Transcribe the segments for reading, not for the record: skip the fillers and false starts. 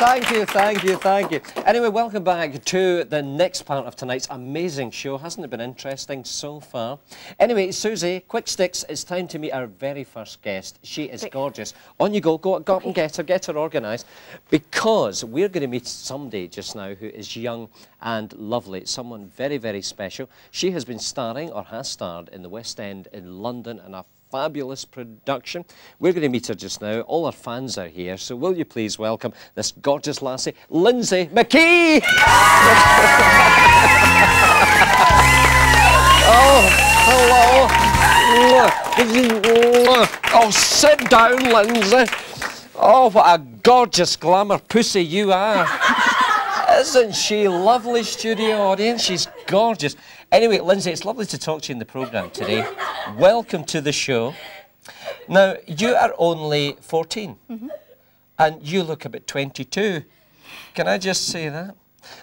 Thank you, thank you, thank you. Anyway, welcome back to the next part of tonight's amazing show. Hasn't it been interesting so far? Anyway, Susie, quick sticks, it's time to meet our very first guest. She is gorgeous. On you go, go up and get her organised. Because we're going to meet somebody just now who is young and lovely, someone very, very special. She has been starring, or has starred, in the West End in London, and a fabulous production. We're going to meet her just now. All our fans are here, so will you please welcome this gorgeous lassie, Lindsay McKee! Oh, hello. Oh, sit down, Lindsay. Oh, what a gorgeous glamour pussy you are. Isn't she lovely, studio audience? She's gorgeous. Anyway, Lindsay, it's lovely to talk to you in the programme today. Welcome to the show. Now, you are only 14, and you look about 22. Can I just say that?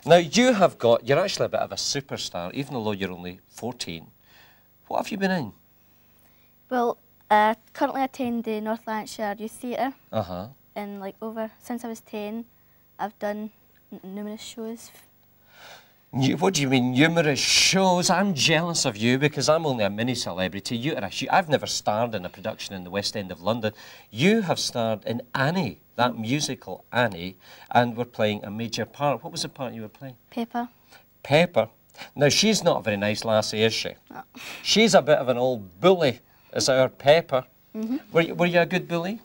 Now, you're actually a bit of a superstar, even though you're only 14. What have you been in? Well, I currently attend the North Lanarkshire Youth Theatre. And since I was 10, I've done numerous shows. What do you mean, numerous shows? I'm jealous of you because I'm only a mini celebrity. I've never starred in a production in the West End of London. You have starred in Annie, that musical Annie, and were playing a major part. What was the part you were playing? Pepper. Pepper. Now, she's not a very nice lassie, is she? No. She's a bit of an old bully, is our Pepper. Were you a good bully?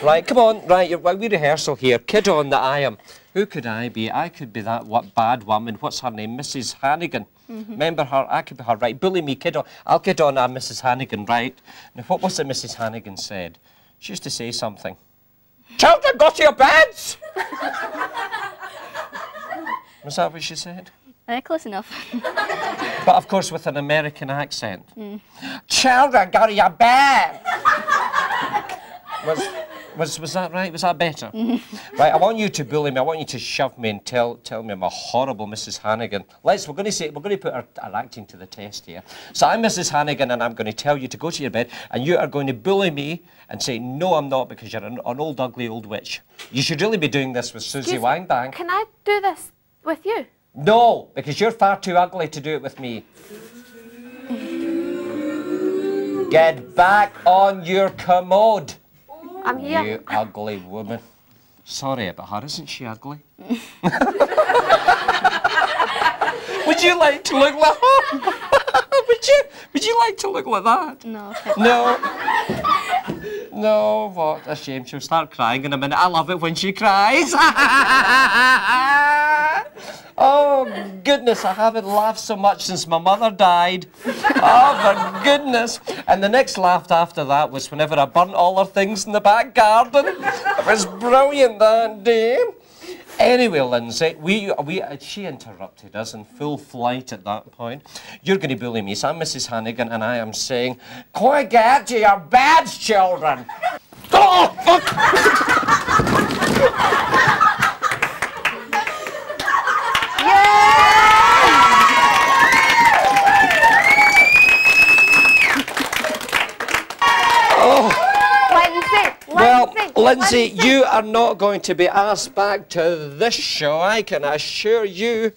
Right, come on, right, we rehearsal here. Kid on that I am. Who could I be? I could be that bad woman. What's her name? Mrs. Hannigan. Remember her? I could be her, right? Bully me, kid on. I'll kid on Mrs. Hannigan, right? Now, what was it Mrs. Hannigan said? She used to say something. Children, go to your beds! Was that what she said? Close enough. But, of course, with an American accent. Children, go to your bed! Was that right? Was that better? Right, I want you to bully me. I want you to shove me and tell me I'm a horrible Mrs. Hannigan. We're going to put our acting to the test here. So I'm Mrs. Hannigan, and I'm going to tell you to go to your bed, and you are going to bully me and say, no, I'm not, because you're an old, ugly old witch. You should really be doing this with Susie Wang Bang. Can I do this with you? No, because you're far too ugly to do it with me. Get back on your commode. I'm here. You ugly woman. Sorry about her, isn't she ugly? Would you like to look like her? Would you like to look like that? No. No. No, what a shame. She'll start crying in a minute. I love it when she cries. Oh, goodness, I haven't laughed so much since my mother died. Oh, for goodness. And the next laugh after that was whenever I burnt all her things in the back garden. It was brilliant that day. Anyway, Lindsay, she interrupted us in full flight at that point. You're going to bully me, so I'm Mrs. Hannigan, and I am saying, quick, get to your beds, children. Well, Lindsay, you are not going to be asked back to this show, I can assure you.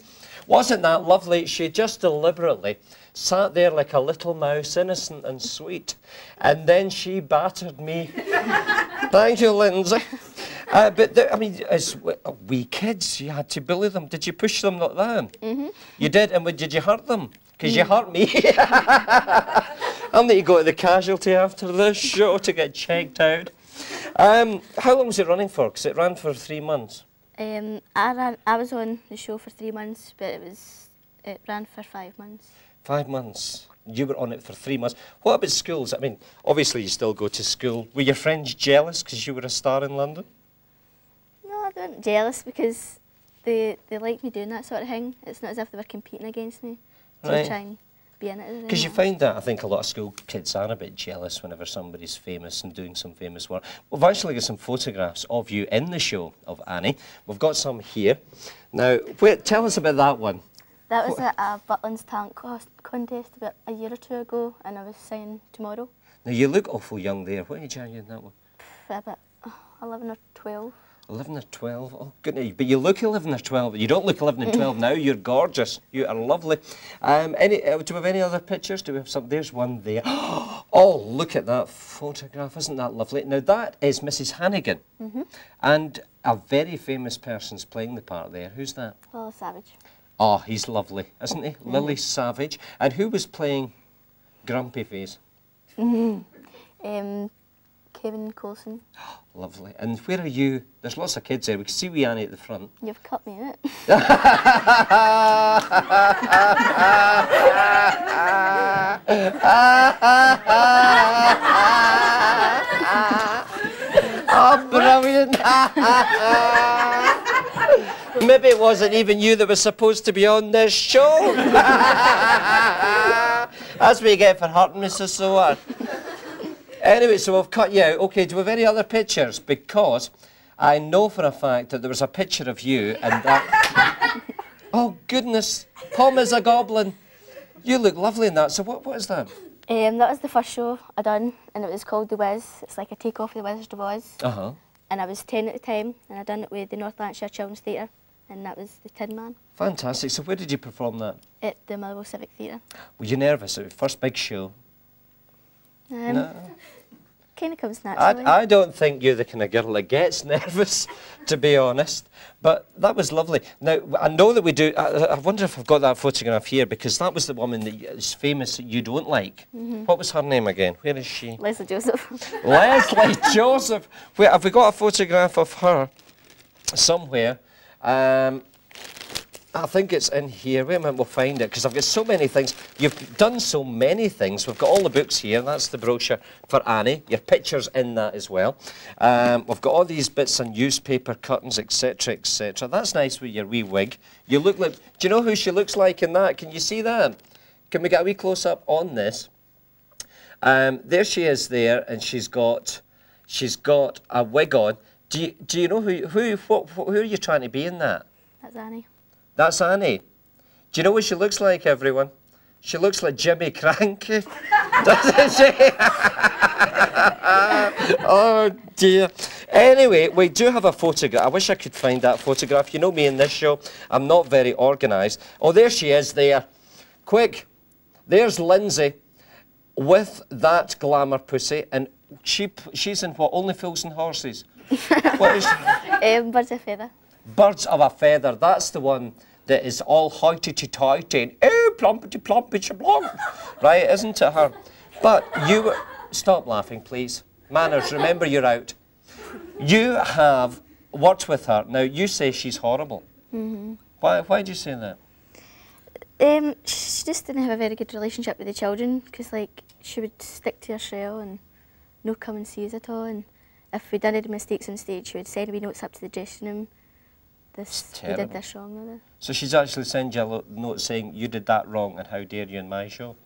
Wasn't that lovely? She just deliberately sat there like a little mouse, innocent and sweet, and then she battered me. Thank you, Lindsay. But, I mean, as wee kids, you had to bully them. Did you push them like that? You did, and did you hurt them? Because you hurt me. I'll need to go to the casualty after this show to get checked out. How long was it running for? Because it ran for 3 months. I was on the show for 3 months, but it ran for 5 months. 5 months. You were on it for 3 months. What about schools? I mean, obviously you still go to school. Were your friends jealous because you were a star in London? No, they weren't jealous because they liked me doing that sort of thing. It's not as if they were competing against me to try and be in it. Because you find that, I think a lot of school kids are a bit jealous whenever somebody's famous and doing some famous work. We've actually got some photographs of you in the show of Annie. We've got some here. Now, tell us about that one. That was at a Butlins talent contest about a year or two ago, and I was singing Tomorrow. Now, you look awful young there. What age are you in that one? About 11 or 12. 11 or 12. Oh, goodness. But you look 11 or 12. You don't look 11 and 12 now. You're gorgeous. You are lovely. Do we have any other pictures? Do we have some? There's one there. Oh, look at that photograph. Isn't that lovely? Now, that is Mrs. Hannigan. And a very famous person's playing the part there. Who's that? Lily Savage. Oh, he's lovely, isn't he? Lily Savage. And who was playing Grumpy Face? Kevin Coulson. Lovely. And where are you? There's lots of kids there. We can see wee Annie at the front. You've cut me out. Oh, brilliant. Maybe it wasn't even you that was supposed to be on this show. That's what you get for hurting me so hard. Anyway, so we've cut you out. OK, do we have any other pictures? Because I know for a fact that there was a picture of you and that... Oh, goodness. Pom is a goblin. You look lovely in that. So what is that? That was the first show I done, and it was called The Wiz. It's like a take-off of The Wizard of Oz. And I was 10 at the time, and I done it with the North Lanarkshire Children's Theatre, and that was the Tin Man. Fantastic. So where did you perform that? At the Motherwell Civic Theatre. Were you nervous? It was your first big show? No. Kind of comes naturally. I don't think you're the kind of girl that gets nervous, to be honest. But that was lovely. Now, I know that we do... I wonder if I've got that photograph here, because that was the woman that is famous that you don't like. What was her name again? Where is she? Leslie Joseph. Leslie Joseph. Wait, have we got a photograph of her somewhere? I think it's in here. Wait a minute, we'll find it, because I've got so many things. You've done so many things. We've got all the books here. That's the brochure for Annie. Your picture's in that as well. We've got all these bits and newspaper cuttings, etc., etc. That's nice with your wee wig. You look like... Do you know who she looks like in that? Can you see that? Can we get a wee close-up on this? There she is there, and she's got a wig on. Do you know who are you trying to be in that? That's Annie. That's Annie. Do you know what she looks like, everyone? She looks like Jimmy Cranky, doesn't she? Oh, dear. Anyway, we do have a photograph. I wish I could find that photograph. You know me in this show, I'm not very organised. Oh, there she is there. Quick. There's Lindsay with that glamour pussy, and she's in what, Only Fools and Horses? What is she? Birds of a Feather. Birds of a Feather, that's the one that is all hoity-toity and oh, plompity-plompity plomp. Right, isn't it her? But you... Stop laughing, please. Manners, remember you're out. You have worked with her. Now, you say she's horrible. Why do you say that? She just didn't have a very good relationship with the children, because, like, she would stick to her shell and no come and see us at all. And if we done any mistakes on stage, she would send me notes up to the dressing room. We did this wrong. So she's actually sent you a note saying, you did that wrong and how dare you in my show?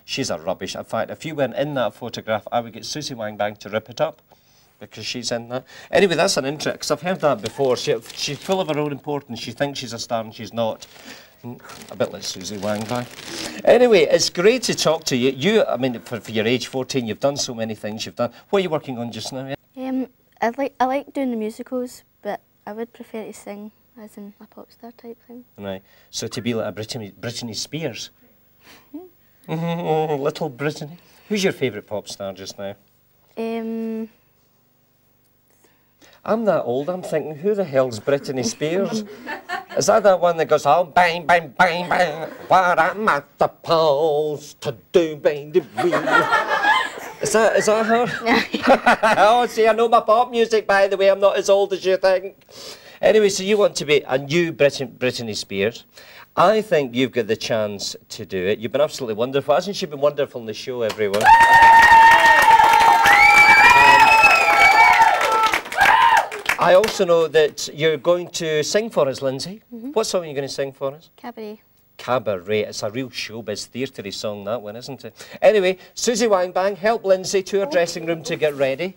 She's a rubbish. In fact, if you went in that photograph, I would get Susie Wang Bang to rip it up, because she's in that. Anyway, that's an interest, because I've heard that before. She's full of her own importance. She thinks she's a star and she's not. A bit like Susie Wang Bang. Anyway, it's great to talk to you. I mean, for your age, 14, you've done so many things you've done. What are you working on just now? I like doing the musicals, but I would prefer to sing, as in a pop star type thing. Right. So to be like a Brittany Spears? Little Brittany. Who's your favourite pop star just now? I'm that old, I'm thinking, who the hell's Brittany Spears? Is that one that goes, oh, bang, bang, bang, bang, what I'm at the polls to do, bang, do, Is that her? Oh, see, I know my pop music, by the way. I'm not as old as you think. Anyway, so you want to be a new Brittany Spears. I think you've got the chance to do it. You've been absolutely wonderful. Hasn't she been wonderful on the show, everyone? I also know that you're going to sing for us, Lindsay. What song are you going to sing for us? Cabaret. Cabaret. It's a real showbiz theatre-y song, that one, isn't it? Anyway, Susie Wang Bang, help Lindsay to her dressing room to get ready.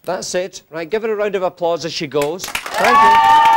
That's it. Right, give her a round of applause as she goes. Thank you.